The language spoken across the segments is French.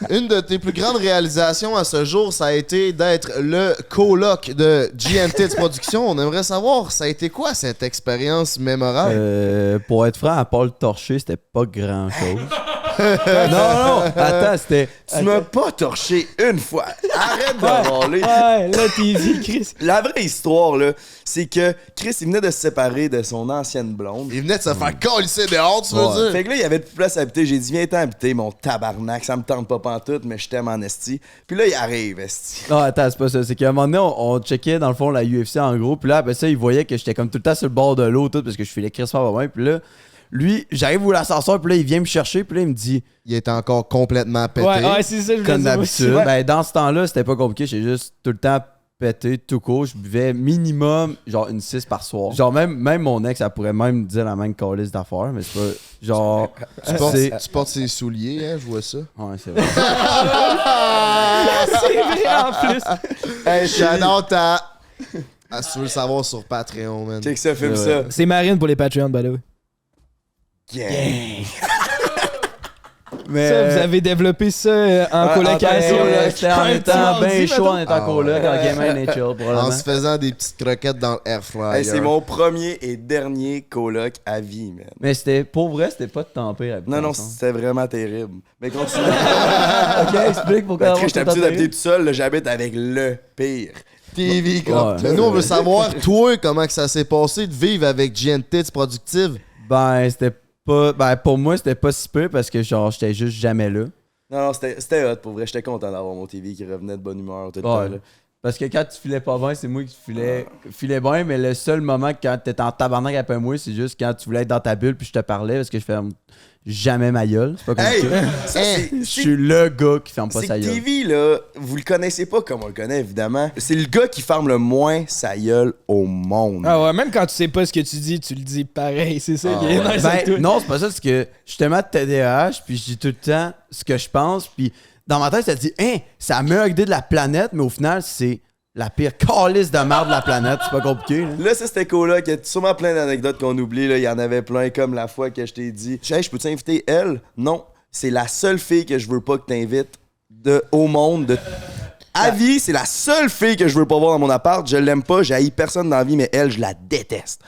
Une de tes plus grandes réalisations à ce jour, ça a été d'être le coloc de GNT Productions. On aimerait savoir, ça a été quoi cette expérience mémorable? Pour être franc, à part le torcher, c'était pas grand-chose. non, attends, c'était... Tu m'as pas torché une fois. Arrête de voler. Ouais, là, t'es dit, Chris. La vraie histoire, là, c'est que Chris, il venait de se séparer de son ancienne blonde. Il venait de se faire colisser dehors, tu veux dire? Fait que là, il y avait plus de place à habiter. J'ai dit, viens-t'en habiter, mon tabarnak. Ça me tente pas pantoute, mais je t'aime en esti. Puis là, il arrive, esti. Non, attends, c'est pas ça. C'est qu'à un moment donné, on checkait, dans le fond, la UFC en gros. Puis là, après ça, il voyait que j'étais comme tout le temps sur le bord de l'eau, tout, parce que je filais crispement pas bien. Puis là, lui, j'arrive où l'ascenseur, puis là, il vient me chercher, puis là, il me dit... Il était encore complètement pété. Ouais, c'est ça, je Comme voulais dire d'habitude. aussi. Ben, dans ce temps-là, c'était pas compliqué. J'étais juste tout le temps pété, tout court. Je buvais minimum, genre, une 6 par soir. Genre, même mon ex, elle pourrait même dire la même calice d'affaires, mais c'est pas... Genre... Tu portes ses souliers, hein, je vois ça. Ouais, c'est vrai. C'est vrai, en plus. Hey, shout-out à... Si tu veux le savoir sur Patreon, man. Check ça, filme ça. C'est Marine pour les Patreons, by the way. Gang. Mais... Ça, vous avez développé ça en colocation. là. C'était en étant bien chaud, en étant Ah coloc, en game and chill, En probablement. se faisant des petites croquettes dans le air fryer. Hey, c'est mon premier et dernier coloc à vie, man. Mais c'était, pour vrai, c'était pas de temps pire. Non, c'était vraiment terrible. Mais continue. Ok, explique pourquoi. Ben, j'étais habitué d'habiter tout seul, là, j'habite avec le pire. TV, quoi. Ouais. Mais nous, on veut savoir, toi, comment que ça s'est passé de vivre avec GNT Productive. Ben, c'était pas. Ben, pour moi, c'était pas si peu parce que, genre, j'étais juste jamais là. Non, c'était hot, pour vrai. J'étais content d'avoir mon TV qui revenait de bonne humeur tout le temps. Ouais. Là. Parce que quand tu filais pas bien, c'est moi qui filais bien, mais le seul moment quand t'étais en tabarnak après moi, c'est juste quand tu voulais être dans ta bulle puis je te parlais parce que je ferme jamais ma gueule. C'est pas comme Hey! ça. Ça, Je suis le gars qui ferme pas c'est sa que gueule. TV, là, vous le connaissez pas comme on le connaît, évidemment. C'est le gars qui ferme le moins sa gueule au monde. Ah ouais, même quand tu sais pas ce que tu dis le dis pareil. C'est ça qui est nice avec toi. Ben, non, c'est pas ça, c'est que justement TDAH, puis je dis tout le temps ce que je pense, puis dans ma tête, ça dit, hein, c'est la meilleure idée de la planète, mais au final, c'est la pire calice de merde de la planète. C'est pas compliqué, là. Là, ça, c'était cool, là. Il y a sûrement plein d'anecdotes qu'on oublie, là. Il y en avait plein, comme la fois que je t'ai dit, hey, je peux t'inviter elle? Non. C'est la seule fille que je veux pas que t'invites au monde. À vie, c'est la seule fille que je veux pas voir dans mon appart. Je l'aime pas, j'ai haï personne dans la vie, mais elle, je la déteste.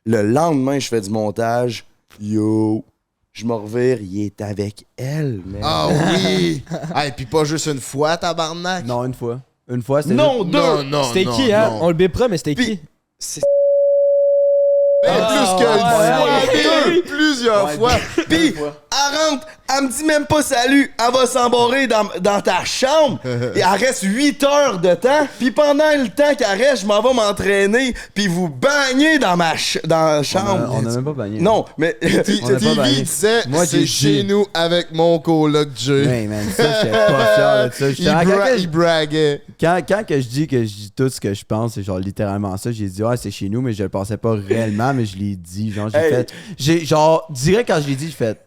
Le lendemain, je fais du montage. Yo, je me revire, il est avec elle, man. Ah oui! Et puis pas juste une fois, tabarnak. Non, une fois. Une fois, c'était Non, juste- deux! non, C'était non, qui, hein? non. On le bipera, mais c'était qui? C'est- Ben, plus qu'une ouais. fois, plusieurs fois. Puis, elle rentre, elle me dit même pas salut, elle va s'embarrer dans ta chambre, et elle reste 8 heures de temps, puis pendant le temps qu'elle reste, je m'en vais m'entraîner, puis vous bagnez dans dans la chambre. On a même pas bagné. Non, mais... On a pas TV bagné. disait, Moi, c'est j'ai chez dit. nous avec mon coloc Jay. Ouais, man, ça, j'étais pas fier de ça. Il braguait. Quand que je dis tout ce que je pense, c'est genre littéralement ça. J'ai dit, ah, c'est chez nous, mais je le pensais pas réellement, mais je l'ai dit. Genre, genre, direct quand je l'ai dit, j'ai fait,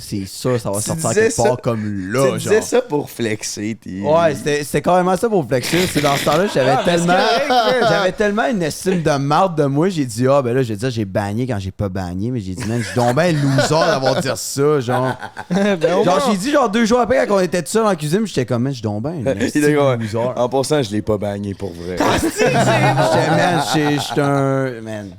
c'est ça va Tu sortir disais quelque ça- part comme là, Tu disais genre. ça pour flexer, t'es... Ouais, c'était carrément ça pour flexer. C'est dans ce temps-là, j'avais tellement une estime de marde de moi. J'ai dit, ah, ben là, je vais dire, j'ai bagné quand j'ai pas bagné. Mais j'ai dit, man, je suis donc ben loser d'avoir dit ça, genre. Genre, j'ai dit, genre, 2 jours après, quand on était tout seul en cuisine, j'étais comme, man, je suis donc ben une estime de loser. En passant, je l'ai pas bagné pour vrai. J'étais, man, j'étais un. Man.